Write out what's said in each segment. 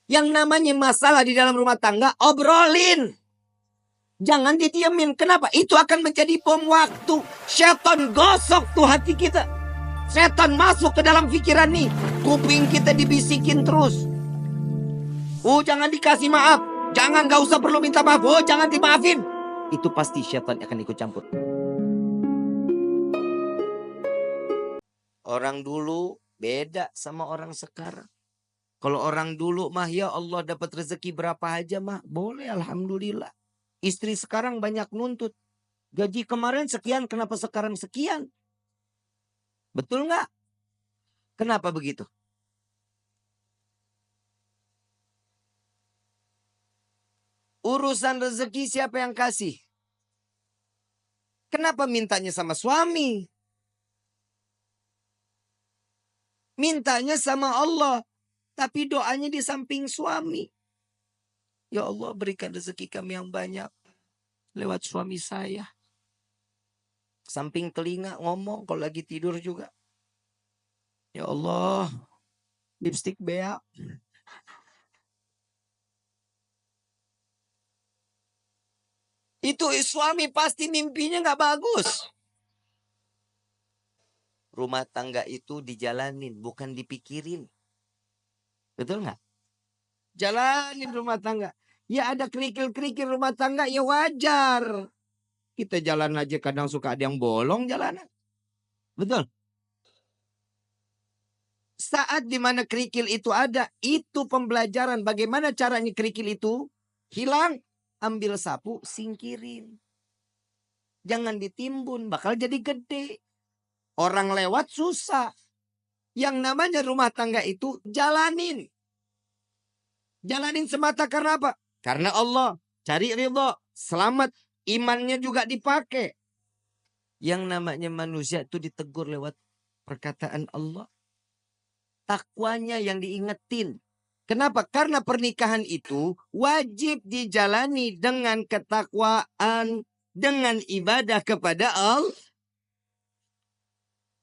Yang namanya masalah di dalam rumah tangga, obrolin. Jangan didiemin. Kenapa? Itu akan menjadi bom waktu. Setan gosok tuh hati kita. Setan masuk ke dalam pikiran nih. Kuping kita dibisikin terus. Oh, jangan dikasih maaf. Jangan, gak usah perlu minta maaf. Oh, jangan dimaafin. Itu pasti setan akan ikut campur. Orang dulu beda sama orang sekarang. Kalau orang dulu mah ya Allah dapat rezeki berapa aja mah boleh, alhamdulillah. Istri sekarang banyak nuntut. Gaji kemarin sekian, kenapa sekarang sekian? Betul nggak? Kenapa begitu? Urusan rezeki siapa yang kasih? Kenapa mintanya sama suami? Mintanya sama Allah. Tapi doanya di samping suami. Ya Allah, berikan rezeki kami yang banyak lewat suami saya. Samping telinga ngomong kalau lagi tidur juga. Ya Allah, lipstik bea. Itu suami pasti mimpinya nggak bagus. Rumah tangga itu dijalanin, bukan dipikirin. Betul nggak? Jalanin rumah tangga. Ya ada kerikil-kerikil rumah tangga, ya wajar. Kita jalan aja kadang suka ada yang bolong jalanan. Betul? Saat dimana kerikil itu ada, itu pembelajaran bagaimana caranya kerikil itu hilang. Ambil sapu, singkirin. Jangan ditimbun, bakal jadi gede. Orang lewat susah. Yang namanya rumah tangga itu jalanin. Jalanin semata karena apa? Karena Allah. Cari ridho. Selamat. Imannya juga dipakai. Yang namanya manusia itu ditegur lewat perkataan Allah. Takwanya yang diingetin. Kenapa? Karena pernikahan itu wajib dijalani dengan ketakwaan. Dengan ibadah kepada Allah.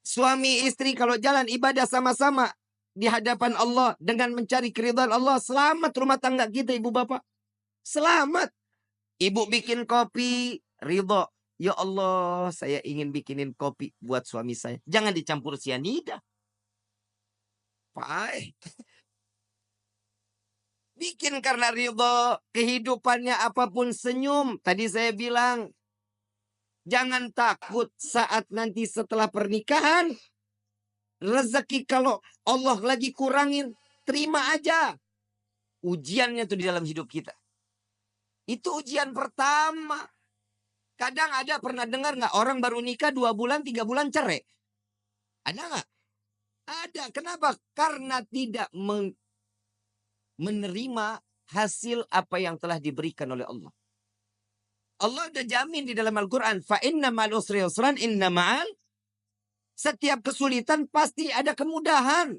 Suami istri kalau jalan ibadah sama-sama di hadapan Allah dengan mencari keridhaan Allah, selamat rumah tangga kita, ibu bapak. Selamat. Ibu bikin kopi, ridho. Ya Allah, saya ingin bikinin kopi buat suami saya. Jangan dicampur sianida. Pahit. Bikin karena ridho. Kehidupannya apapun senyum. Tadi saya bilang, jangan takut saat nanti setelah pernikahan. Rezeki kalau Allah lagi kurangin, terima aja. Ujiannya tuh di dalam hidup kita. Itu ujian pertama. Kadang ada pernah dengar nggak orang baru nikah 2 bulan, 3 bulan cerai? Ada nggak? Ada. Kenapa? Karena tidak menerima hasil apa yang telah diberikan oleh Allah. Allah udah jamin di dalam Al-Quran. Fa inna ma'al usri yusran, inna ma'al. Setiap kesulitan pasti ada kemudahan.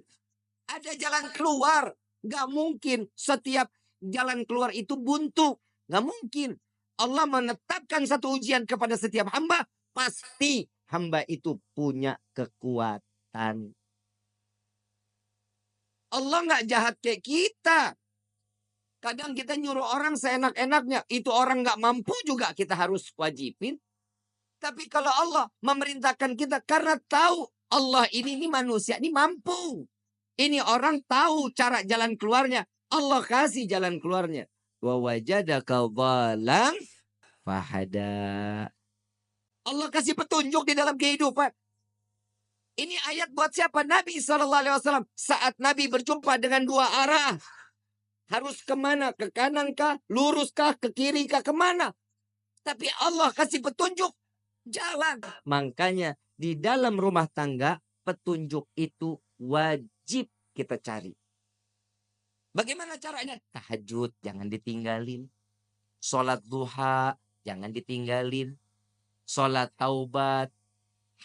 Ada jalan keluar. Gak mungkin setiap jalan keluar itu buntu. Gak mungkin. Allah menetapkan satu ujian kepada setiap hamba. Pasti hamba itu punya kekuatan. Allah gak jahat kayak kita. Kadang kita nyuruh orang seenak-enaknya. Itu orang gak mampu juga kita harus wajibin. Tapi kalau Allah memerintahkan kita karena tahu Allah ini manusia ini mampu. Ini orang tahu cara jalan keluarnya. Allah kasih jalan keluarnya. Wa wajadaka dhalan fahada. Allah kasih petunjuk di dalam kehidupan. Ini ayat buat siapa? Nabi SAW. Saat Nabi berjumpa dengan 2 arah. Harus kemana? Ke kanan kah? Lurus kah? Ke kiri kah? Kemana? Tapi Allah kasih petunjuk. Jalan. Makanya di dalam rumah tangga petunjuk itu wajib kita cari. Bagaimana caranya? Tahajud jangan ditinggalin. Sholat duha jangan ditinggalin. Sholat taubat,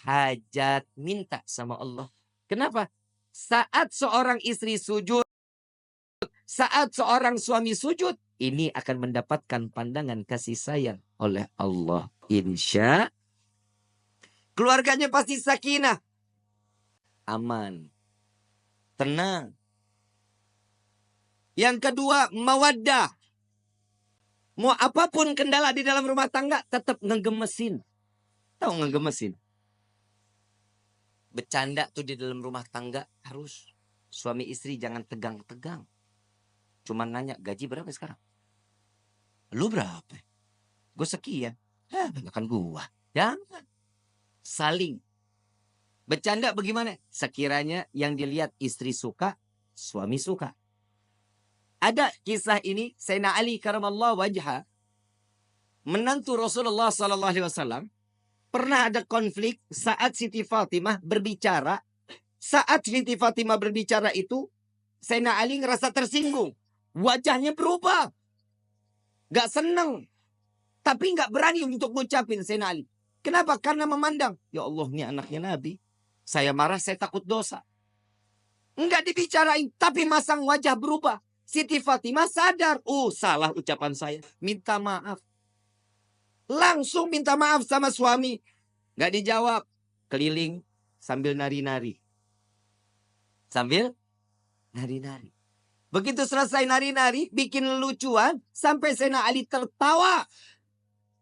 hajat, minta sama Allah. Kenapa? Saat seorang istri sujud, saat seorang suami sujud, ini akan mendapatkan pandangan kasih sayang oleh Allah. Insya keluarganya pasti sakinah. Aman. Tenang. Yang kedua, mawaddah. Mau apapun kendala di dalam rumah tangga, tetap ngegemesin. Tahu ngegemesin? Bercanda tuh di dalam rumah tangga harus. Suami istri jangan tegang-tegang. Cuman nanya, gaji berapa sekarang? Lu berapa? Gue sekian. Banyakan gua. Jangan. Saling. Bercanda bagaimana? Sekiranya yang dilihat istri suka, suami suka. Ada kisah ini, Sayyidina Ali karamallahu wajha, menantu Rasulullah SAW, pernah ada konflik saat Siti Fatimah berbicara. Saat Siti Fatimah berbicara itu, Sayyidina Ali ngerasa tersinggung. Wajahnya berubah. Gak seneng. Tapi gak berani untuk ngucapin Sayyidina Ali. Kenapa? Karena memandang. Ya Allah, ini anaknya Nabi. Saya marah, saya takut dosa. Enggak dibicarain, tapi masang wajah berubah. Siti Fatimah sadar. Oh, salah ucapan saya. Minta maaf. Langsung minta maaf sama suami. Gak dijawab. Keliling sambil nari-nari. Sambil nari-nari. Begitu selesai nari-nari, bikin lucuan. Sampai Sayyidina Ali tertawa.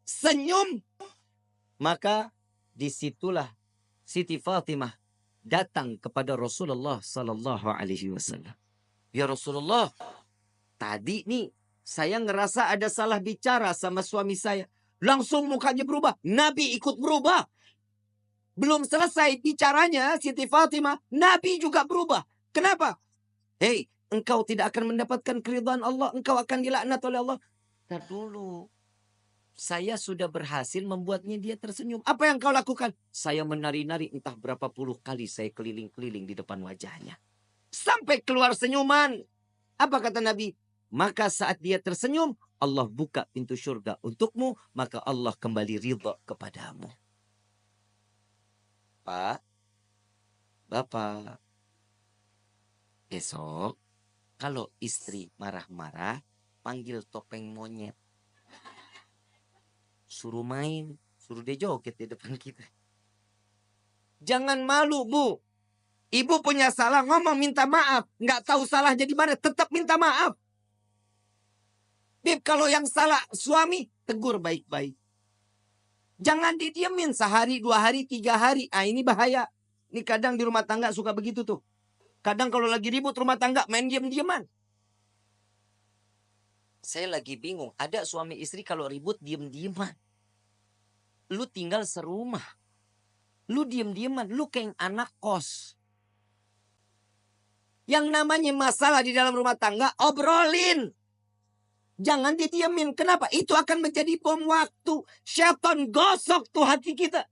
Senyum. Maka disitulah Siti Fatimah datang kepada Rasulullah Sallallahu Alaihi Wasallam. Ya Rasulullah, tadi nih saya ngerasa ada salah bicara sama suami saya. Langsung mukanya berubah. Nabi ikut berubah. Belum selesai bicaranya Siti Fatimah, Nabi juga berubah. Kenapa? Hei, engkau tidak akan mendapatkan keridhaan Allah. Engkau akan dilaknat oleh Allah. Ntar dulu. Saya sudah berhasil membuatnya dia tersenyum. Apa yang kau lakukan? Saya menari-nari entah berapa puluh kali saya keliling-keliling di depan wajahnya. Sampai keluar senyuman. Apa kata Nabi? Maka saat dia tersenyum, Allah buka pintu surga untukmu. Maka Allah kembali ridha kepadamu. Pak, Bapak, besok kalau istri marah-marah, panggil topeng monyet. Suruh main, suruh dia joget di depan kita. Jangan malu, Bu. Ibu punya salah, ngomong minta maaf. Nggak tahu salahnya di mana, tetap minta maaf. Bib, kalau yang salah suami, tegur baik-baik. Jangan didiemin sehari, 2 hari, 3 hari. Ini bahaya. Ini kadang di rumah tangga suka begitu tuh. Kadang kalau lagi ribut rumah tangga, main diem-dieman. Saya lagi bingung. Ada suami istri kalau ribut diem-dieman. Lu tinggal serumah. Lu diem-dieman. Lu kayak anak kos. Yang namanya masalah di dalam rumah tangga, obrolin. Jangan didiemin. Kenapa? Itu akan menjadi bom waktu. Setan gosok tuh hati kita.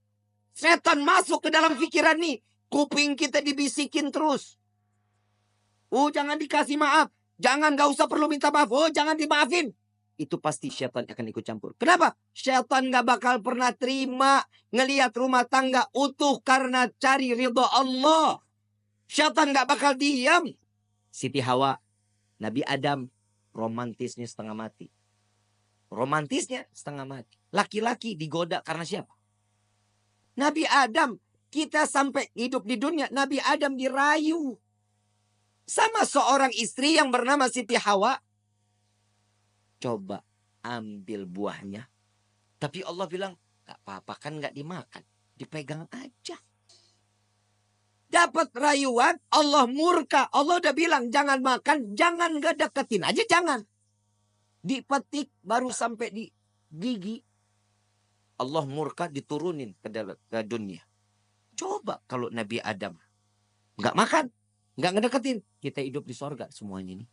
Setan masuk ke dalam pikiran nih. Kuping kita dibisikin terus. Oh, jangan dikasih maaf. Jangan, gak usah perlu minta maaf. Oh, jangan dimaafin. Itu pasti syaitan akan ikut campur. Kenapa? Syaitan gak bakal pernah terima ngelihat rumah tangga utuh karena cari ridha Allah. Syaitan gak bakal diam. Siti Hawa, Nabi Adam, romantisnya setengah mati. Romantisnya setengah mati. Laki-laki digoda karena siapa? Nabi Adam. Kita sampai hidup di dunia, Nabi Adam dirayu. Sama seorang istri yang bernama Siti Hawa. Coba ambil buahnya. Tapi Allah bilang, gak apa-apa kan gak dimakan. Dipegang aja. Dapat rayuan, Allah murka. Allah udah bilang jangan makan, jangan gak deketin aja, jangan. Dipetik baru sampai di gigi. Allah murka diturunin ke dunia. Coba kalau Nabi Adam gak makan. Nggak ngedeketin. Kita hidup di sorga semuanya ini.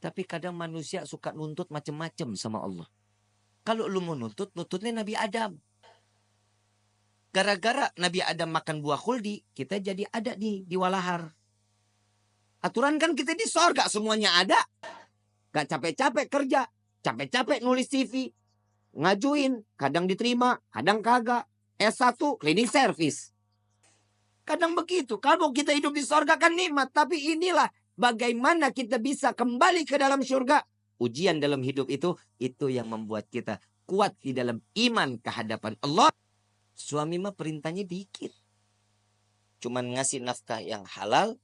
Tapi kadang manusia suka nuntut macem-macem sama Allah. Kalau lu mau nuntut, nuntutnya Nabi Adam. Gara-gara Nabi Adam makan buah khuldi, kita jadi ada di walahar. Aturan kan kita di sorga semuanya ada. Gak capek-capek kerja. Capek-capek nulis CV. Ngajuin. Kadang diterima, kadang kagak. S1, cleaning service. Kadang begitu. Kalau kita hidup di sorga kan nikmat. Tapi inilah bagaimana kita bisa kembali ke dalam surga. Ujian dalam hidup itu yang membuat kita kuat di dalam iman kehadapan Allah. Suami mah perintahnya dikit. Cuman ngasih nafkah yang halal.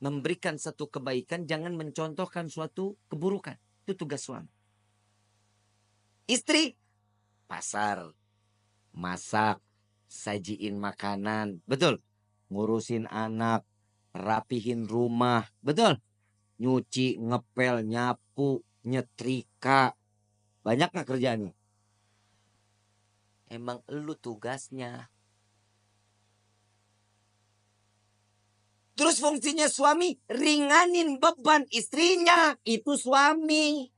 memberikan satu kebaikan, jangan mencontohkan suatu keburukan. Itu tugas suami. Istri, pasar, masak, sajiin makanan, betul. Ngurusin anak, rapihin rumah, betul. Nyuci, ngepel, nyapu, nyetrika. Banyak gak kerjaannya? Emang elu tugasnya. Terus fungsinya suami ringanin beban istrinya. Itu suami.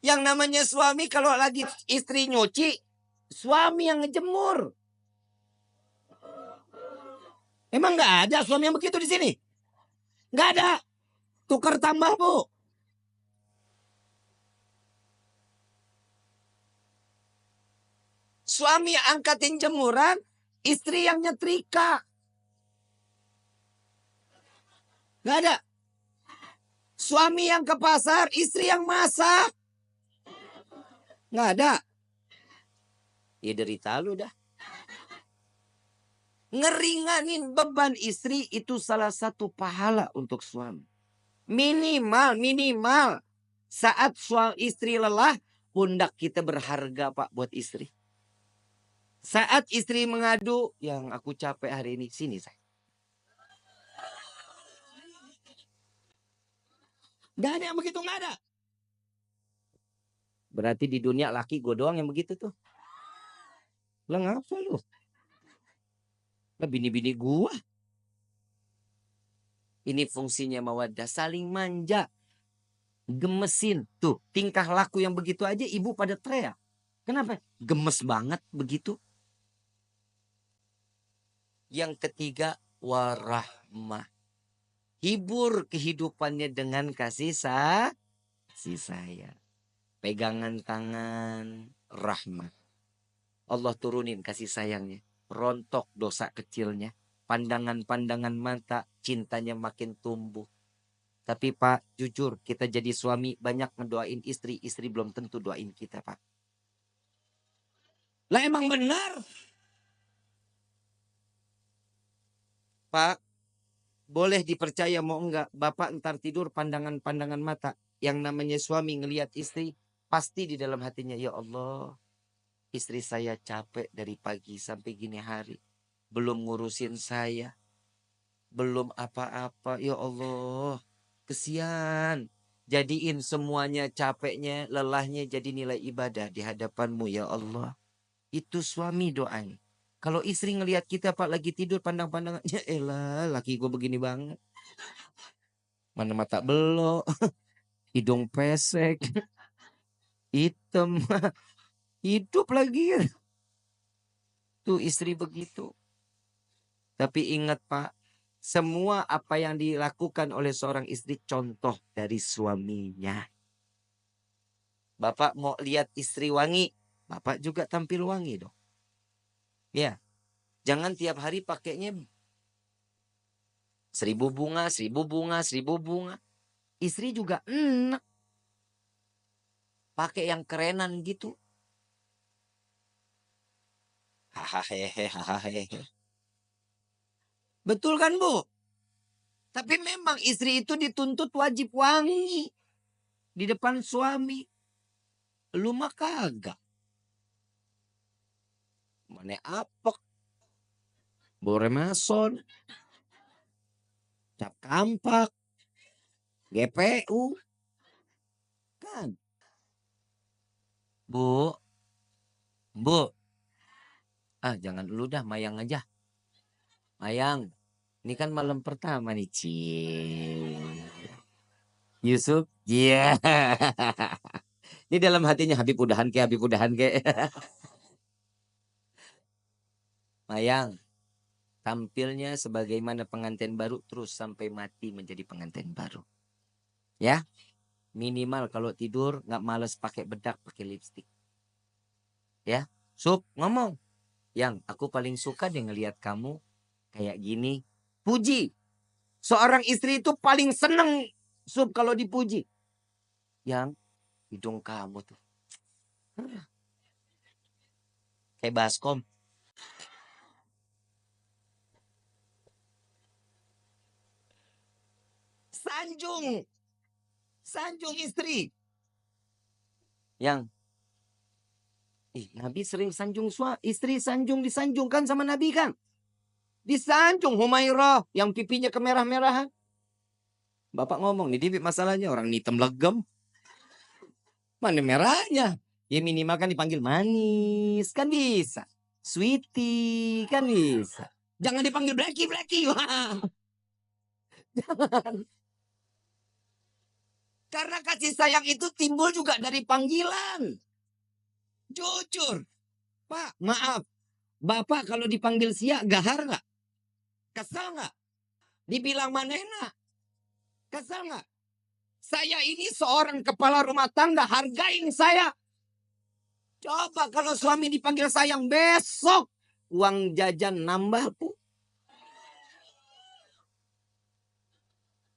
Yang namanya suami kalau lagi istri nyuci, suami yang ngejemur. Emang nggak ada suami yang begitu di sini? Nggak ada. Tukar tambah, Bu. Suami yang angkatin jemuran, istri yang nyetrika. Nggak ada. Suami yang ke pasar, istri yang masak. Nggak ada. Ya derita lu dah. Ngeringanin beban istri itu salah satu pahala untuk suami. Minimal. Saat suami istri lelah, pundak kita berharga, Pak, buat istri. Saat istri mengadu, yang aku capek hari ini, sini saya. Gak ada yang begitu, gak ada. Berarti di dunia laki gue doang yang begitu tuh. Lah ngapa lu? Lah bini-bini gua. Ini fungsinya mawaddah, saling manja. Gemesin. Tuh, tingkah laku yang begitu aja ibu pada teriak. Kenapa? Gemes banget begitu. Yang ketiga, warahmah. Hibur kehidupannya dengan kasih sayang. Pegangan tangan, rahmat. Allah turunin kasih sayangnya. Rontok dosa kecilnya. Pandangan-pandangan mata, cintanya makin tumbuh. Tapi Pak, jujur kita jadi suami banyak ngedoain istri. Istri belum tentu doain kita, Pak. Lah emang benar. Pak, boleh dipercaya mau enggak. Bapak ntar tidur pandangan-pandangan mata. Yang namanya suami ngelihat istri. Pasti di dalam hatinya, ya Allah. Istri saya capek dari pagi sampai gini hari. Belum ngurusin saya. Belum apa-apa. Ya Allah. Kesian. Jadiin semuanya capeknya, lelahnya jadi nilai ibadah di hadapanmu ya Allah. Itu suami doanya. Kalau istri ngelihat kita Pak lagi tidur pandang-pandangannya, elah laki gue begini banget. Mana mata belok, hidung pesek, hitam, hidup lagi. Tuh istri begitu. Tapi ingat Pak, semua apa yang dilakukan oleh seorang istri contoh dari suaminya. Bapak mau lihat istri wangi, Bapak juga tampil wangi dong. Ya, jangan tiap hari pakainya 1000 bunga, 1000 bunga, 1000 bunga. Istri juga enak. Pakai yang kerenan gitu. Hahaha. Betul kan Bu? Tapi memang istri itu dituntut wajib wangi. Di depan suami. Lu mah kagak. Mana apek. Bore mason. Cap kampak. GPU. Kan. Bu. Bu. Ah jangan dulu dah Mayang aja. Mayang. Ini kan malam pertama nih Cing. Yusuf. Iya. Yeah. Ini dalam hatinya Habib udahan ke. Mayang. Tampilnya sebagaimana pengantin baru terus sampai mati menjadi pengantin baru. Ya. Minimal kalau tidur nggak males pakai bedak, pakai lipstik. Ya. Sup ngomong. Yang aku paling suka deh ngelihat kamu kayak gini. Puji. Seorang istri itu paling seneng Sup kalau dipuji. Yang hidung kamu tuh. Kayak baskom. Sanjung. Sanjung istri. Yang Nabi sering sanjung istri, sanjung disanjungkan sama Nabi kan. Disanjung Humairah yang pipinya kemerah-merahan. Bapak ngomong, nih Bib masalahnya orang hitam legem. Mana merahnya? Ya minimal kan dipanggil manis, kan bisa. Sweetie, kan bisa. Jangan dipanggil Blacky. Wah. Jangan. Karena kasih sayang itu timbul juga dari panggilan. Jujur. Pak, maaf. Bapak kalau dipanggil Sia, gahar nggak? Kesel nggak? Dibilang manena? Kesel nggak? Saya ini seorang kepala rumah tangga, hargain saya. Coba kalau suami dipanggil sayang, besok uang jajan nambah, Bu.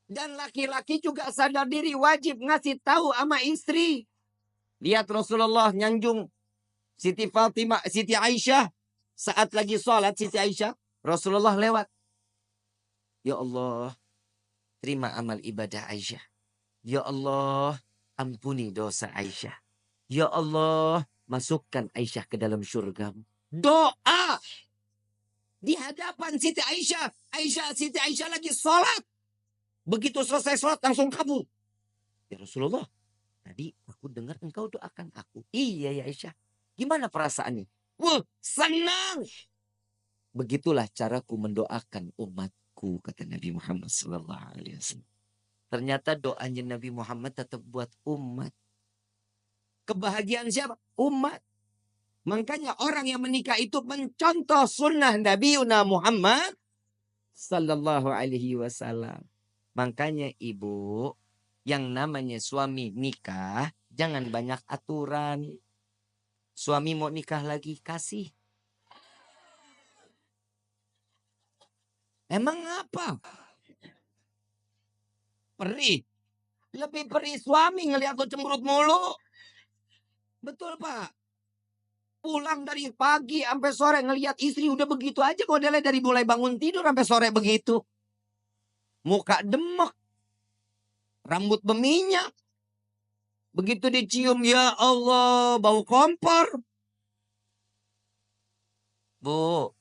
Dan laki-laki juga sadar diri, wajib ngasih tahu sama istri. Lihat Rasulullah nyanjung Siti Fatimah, Siti Aisyah. Saat lagi sholat Siti Aisyah, Rasulullah lewat. Ya Allah, terima amal ibadah Aisyah. Ya Allah, ampuni dosa Aisyah. Ya Allah, masukkan Aisyah ke dalam surga. Doa di hadapan Siti Aisyah. Siti Aisyah lagi sholat. Begitu selesai sholat langsung kabur. Ya Rasulullah, tadi aku dengar engkau doakan aku. Iya ya Aisyah. Gimana perasaannya? Wah, senang. Begitulah caraku mendoakan umatku, kata Nabi Muhammad SAW. Ternyata doanya Nabi Muhammad tetap buat umat. Kebahagiaan siapa? Umat. Makanya orang yang menikah itu mencontoh sunnah Nabi Muhammad Sallallahu Alaihi Wasallam. Makanya ibu, yang namanya suami nikah, jangan banyak aturan. Suami mau nikah lagi, kasih. Emang apa? Perih. Lebih perih suami ngelihat lo cemberut mulu. Betul Pak. Pulang dari pagi sampai sore ngelihat istri udah begitu aja modelnya, dari mulai bangun tidur sampai sore begitu. Muka demek. Rambut berminyak. Begitu dicium, ya Allah, bau kompor. Bu,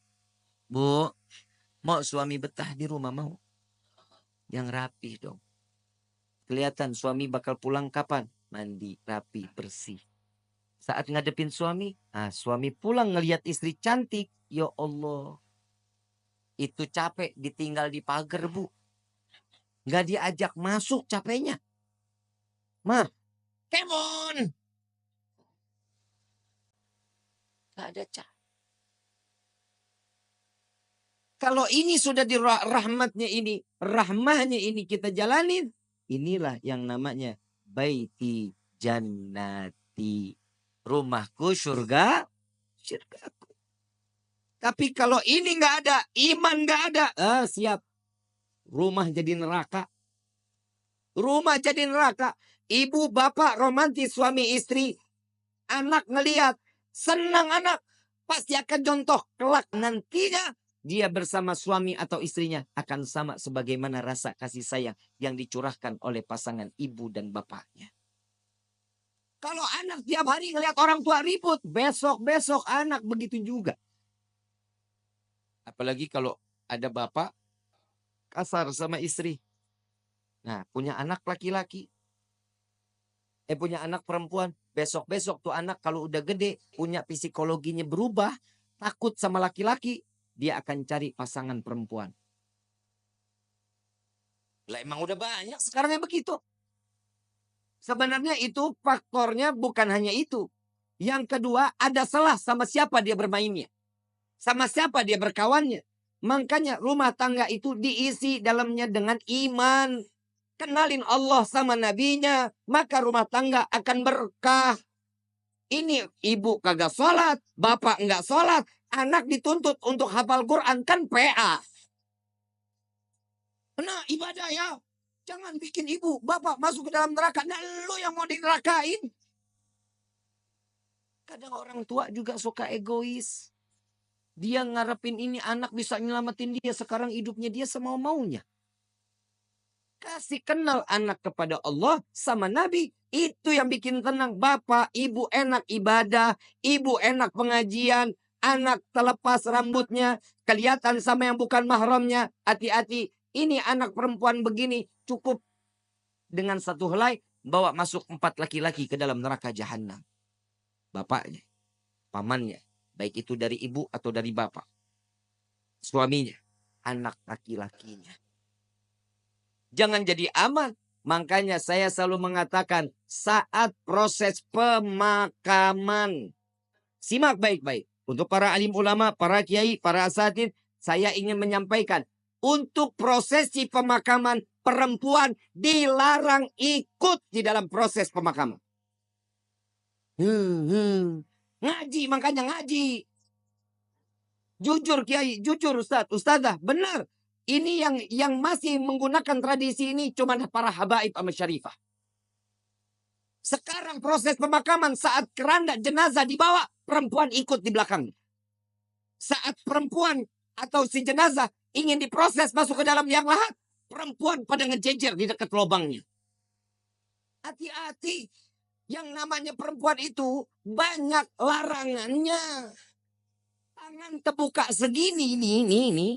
mau suami betah di rumah mau? Yang rapi dong. Kelihatan suami bakal pulang kapan? Mandi, rapi, bersih. Saat ngadepin suami, suami pulang ngelihat istri cantik. Ya Allah. Itu capek ditinggal di pagar, Bu. Nggak diajak masuk capeknya. Mah, kemon. Nggak ada capek. Kalau ini sudah di rahmatnya ini, rahmahnya ini kita jalanin. Inilah yang namanya baiti jannati. Rumahku surga, surgaku. Tapi kalau ini nggak ada, iman nggak ada, siap. Rumah jadi neraka. Rumah jadi neraka. Ibu bapak romantis suami istri. Anak ngelihat, senang anak. Pasti akan contoh kelak nantinya. Dia bersama suami atau istrinya akan sama sebagaimana rasa kasih sayang yang dicurahkan oleh pasangan ibu dan bapaknya. Kalau anak tiap hari ngelihat orang tua ribut, besok-besok anak begitu juga. Apalagi kalau ada bapak kasar sama istri. Nah, punya anak laki-laki. Punya anak perempuan. Besok-besok tuh anak kalau udah gede, punya psikologinya berubah, takut sama laki-laki. Dia akan cari pasangan perempuan. Lah emang udah banyak sekarang yang begitu. Sebenarnya itu faktornya bukan hanya itu. Yang kedua, ada salah sama siapa dia bermainnya. Sama siapa dia berkawannya. Makanya rumah tangga itu diisi dalamnya dengan iman. Kenalin Allah sama nabinya. Maka rumah tangga akan berkah. Ini ibu kagak sholat, bapak nggak sholat. Anak dituntut untuk hafal Quran, kan PA. Nah ibadah ya. Jangan bikin ibu, bapak masuk ke dalam neraka. Nah lu yang mau dinerakain. Kadang orang tua juga suka egois. Dia ngarepin ini anak bisa nyelamatin dia. Sekarang hidupnya dia semau-maunya. Kasih kenal anak kepada Allah sama Nabi. Itu yang bikin tenang. Bapak, ibu enak ibadah. Ibu enak pengajian. Anak terlepas rambutnya. Kelihatan sama yang bukan mahramnya. Hati-hati. Ini anak perempuan begini. Cukup dengan satu helai. Bawa masuk 4 laki-laki ke dalam neraka jahanam. Bapaknya. Pamannya. Baik itu dari ibu atau dari bapak. Suaminya. Anak laki-lakinya. Jangan jadi aman. Makanya saya selalu mengatakan saat proses pemakaman. Simak baik-baik. Untuk para alim ulama, para kiai, para asatidz. Saya ingin menyampaikan. Untuk prosesi pemakaman perempuan dilarang ikut di dalam proses pemakaman. Ngaji, makanya ngaji. Jujur kiai, jujur ustadz, ustadzah, benar. Ini yang masih menggunakan tradisi ini cuma para habaib sama syarifah. Sekarang proses pemakaman saat keranda jenazah dibawa, perempuan ikut di belakang. Saat perempuan atau si jenazah ingin diproses masuk ke dalam liang lahat, perempuan pada ngejejer di dekat lubangnya. Hati-hati, yang namanya perempuan itu banyak larangannya. Tangan terbuka segini, ini.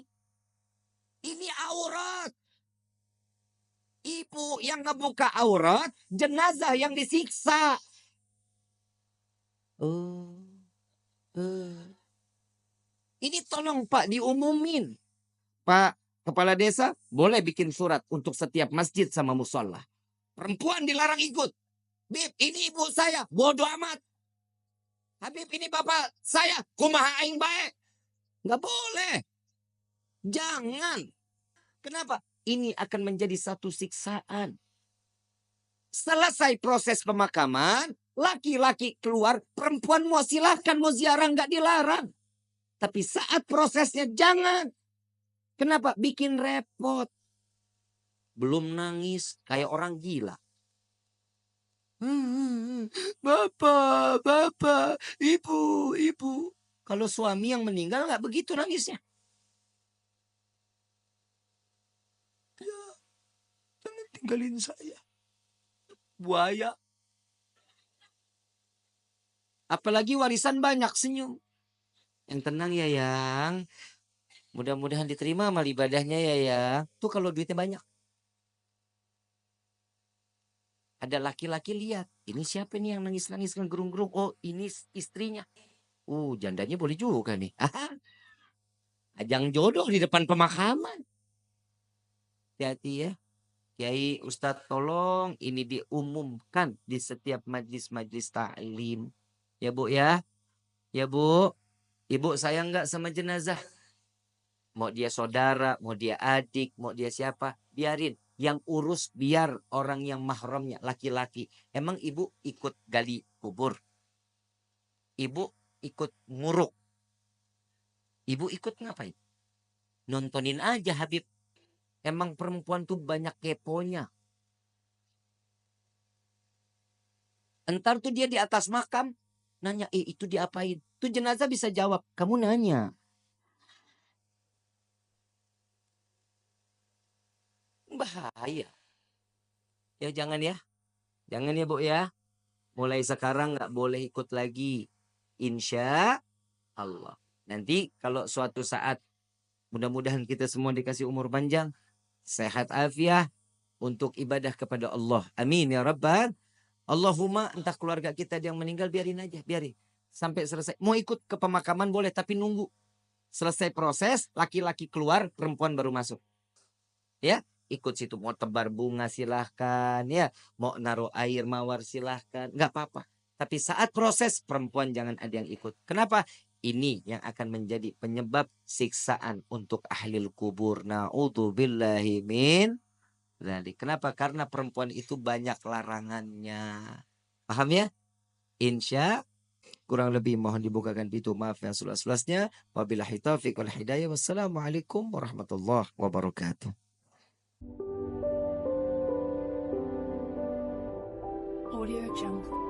Ini aurat. Ibu yang ngebuka aurat, jenazah yang disiksa. Ini tolong Pak diumumin. Pak Kepala Desa boleh bikin surat untuk setiap masjid sama musola. Perempuan dilarang ikut. Bib, ini ibu saya, bodoh amat. Habib, ini bapak saya, kumaha aing bae. Nggak boleh. Jangan. Kenapa? Ini akan menjadi satu siksaan. Selesai proses pemakaman, laki-laki keluar, perempuan mau silahkan, mau ziarah nggak dilarang. Tapi saat prosesnya jangan. Kenapa? Bikin repot. Belum nangis, kayak orang gila. Bapak, ibu. Kalau suami yang meninggal nggak begitu nangisnya. Ya, jangan tinggalin saya. Buaya. Apalagi warisan banyak, senyum. Yang tenang ya yang. Mudah-mudahan diterima amal ibadahnya ya yang. Tuh kalau duitnya banyak. Ada laki-laki lihat. Ini siapa nih yang nangis-nangis kan gerung-gerung. Oh ini istrinya. Jandanya boleh juga nih. Ajang jodoh di depan pemakaman. Hati-hati ya. Kiai Ustadz tolong ini diumumkan di setiap majlis-majlis ta'lim. Ya Bu ya. Ya Bu. Ibu sayang nggak sama jenazah? Mau dia saudara, mau dia adik, mau dia siapa. Biarin. Yang urus biar orang yang mahramnya laki-laki. Emang ibu ikut gali kubur? Ibu ikut nguruk? Ibu ikut ngapain? Nontonin aja Habib. Emang perempuan tuh banyak keponya. Entar tuh dia di atas makam. Nanya, itu diapain? Tuh jenazah bisa jawab. Kamu nanya. Bahaya. Ya jangan ya. Jangan ya Bu ya. Mulai sekarang nggak boleh ikut lagi. Insya Allah. Nanti kalau suatu saat mudah-mudahan kita semua dikasih umur panjang. Sehat afiah. Untuk ibadah kepada Allah. Amin ya Rabbal. Allahumma entah keluarga kita yang meninggal biarin aja. Biarin. Sampai selesai. Mau ikut ke pemakaman boleh tapi nunggu. Selesai proses laki-laki keluar perempuan baru masuk. Ya. Ikut situ mau tebar bunga silahkan ya, mau naruh air mawar silahkan, nggak apa-apa. Tapi saat proses perempuan jangan ada yang ikut. Kenapa? Ini yang akan menjadi penyebab siksaan untuk ahlil kubur. Na'udzubillahi min dzalik. Kenapa? Karena perempuan itu banyak larangannya. Paham ya? Insya kurang lebih mohon dibukakan pintu maaf yang seluas-luasnya. Wabillahi taufiq wal hidayah. Wassalamualaikum warahmatullahi wabarakatuh. Audio Jungle.